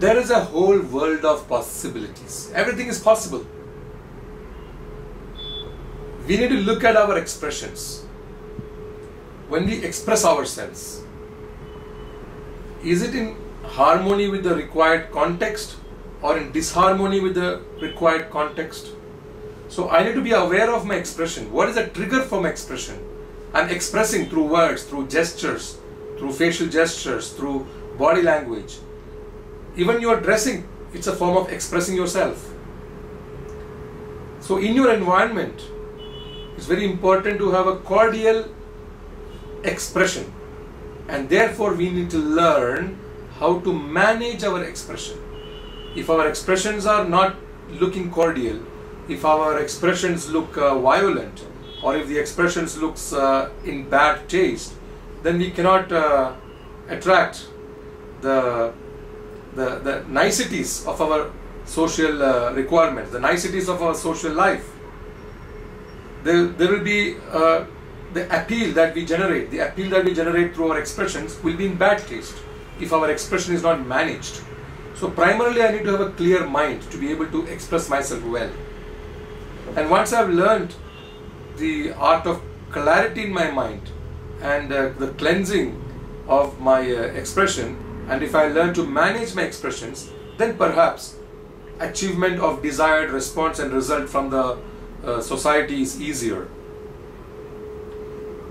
There is a whole world of possibilities. Everything is possible. We need to look at our expressions. When we express ourselves, is it in harmony with the required context or in disharmony with the required context? So I need to be aware of my expression. What is the trigger for my expression? I'm expressing through words, through gestures, through facial gestures, through body language. Even your dressing, it's a form of expressing yourself. So in your environment, it's very important to have a cordial expression, and therefore we need to learn how to manage our expression. If our expressions are not looking cordial, if our expressions look violent, or if the expressions looks in bad taste, then we cannot attract the niceties of our social requirements, the niceties of our social life. There will be the appeal that we generate. The appeal that we generate through our expressions will be in bad taste if our expression is not managed. So primarily I need to have a clear mind to be able to express myself well. And once I've learned the art of clarity in my mind and the cleansing of my expression, and if I learn to manage my expressions, then perhaps achievement of desired response and result from the society is easier.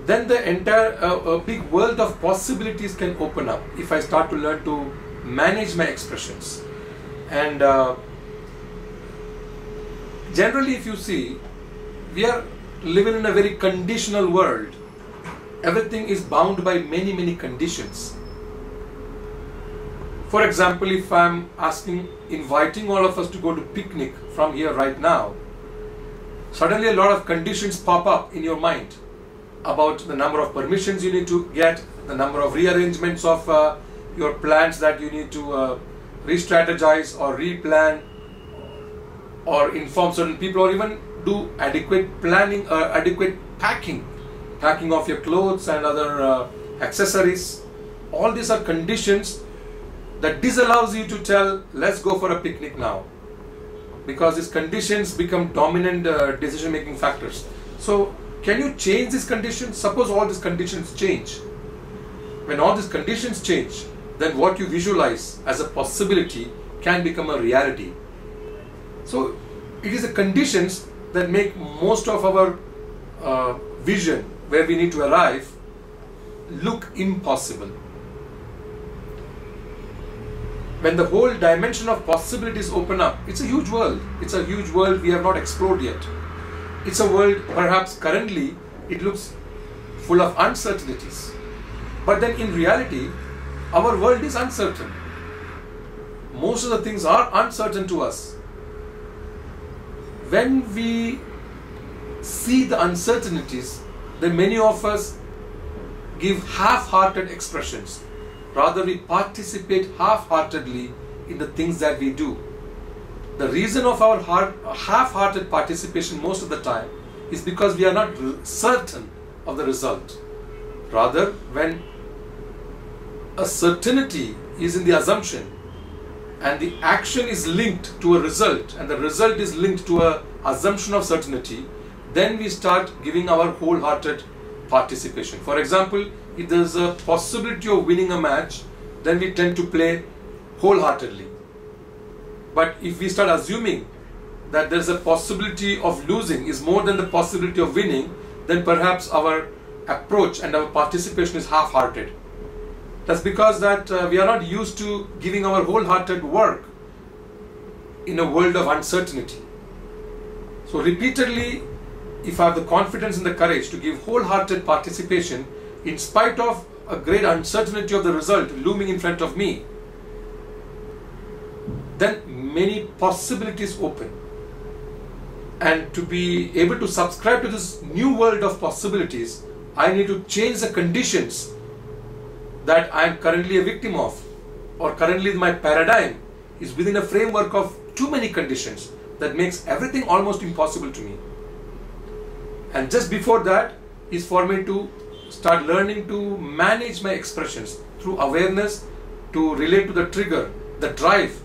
Then the entire big world of possibilities can open up if I start to learn to manage my expressions. And generally, if you see, we are living in a very conditional world. Everything is bound by many conditions. For example, if I'm inviting all of us to go to picnic from here right now, suddenly a lot of conditions pop up in your mind about the number of permissions you need to get, the number of rearrangements of your plans that you need to re-strategize or replan, or inform certain people, or even do adequate planning, adequate packing of your clothes and other accessories. All these are conditions that disallows you to tell, let's go for a picnic now, because these conditions become dominant decision-making factors. So can you change these conditions? Suppose all these conditions change. When all these conditions change, then what you visualize as a possibility can become a reality. So it is the conditions that make most of our vision, where we need to arrive, look impossible. When the whole dimension of possibilities open up, it's a huge world. It's a huge world we have not explored yet. It's a world, perhaps currently, it looks full of uncertainties. But then in reality, our world is uncertain. Most of the things are uncertain to us. When we see the uncertainties, then many of us give half-hearted expressions. Rather, we participate half-heartedly in the things that we do. The reason of our half-hearted participation most of the time is because we are not certain of the result. Rather, when a certainty is in the assumption and the action is linked to a result and the result is linked to an assumption of certainty, then we start giving our wholehearted participation. For example, if there is a possibility of winning a match, then we tend to play wholeheartedly. But if we start assuming that there is a possibility of losing is more than the possibility of winning, then perhaps our approach and our participation is half-hearted. That's because that we are not used to giving our wholehearted work in a world of uncertainty. So repeatedly, if I have the confidence and the courage to give wholehearted participation in spite of a great uncertainty of the result looming in front of me, then many possibilities open. And to be able to subscribe to this new world of possibilities, I need to change the conditions that I am currently a victim of, or currently my paradigm is within a framework of too many conditions that makes everything almost impossible to me. And just before that is for me to start learning to manage my expressions through awareness, to relate to the trigger, the drive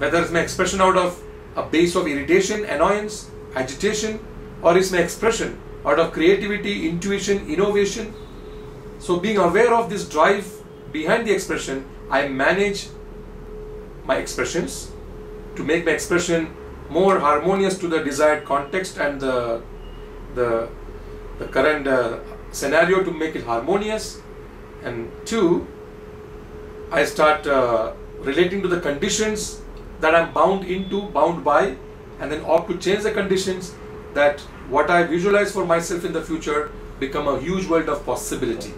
whether it's my expression out of a base of irritation, annoyance, agitation, or is my expression out of creativity, intuition, innovation. So being aware of this drive behind the expression, I manage my expressions to make my expression more harmonious to the desired context and the current scenario, to make it harmonious. And two, I start relating to the conditions that I'm bound by, and then opt to change the conditions, that what I visualize for myself in the future become a huge world of possibility.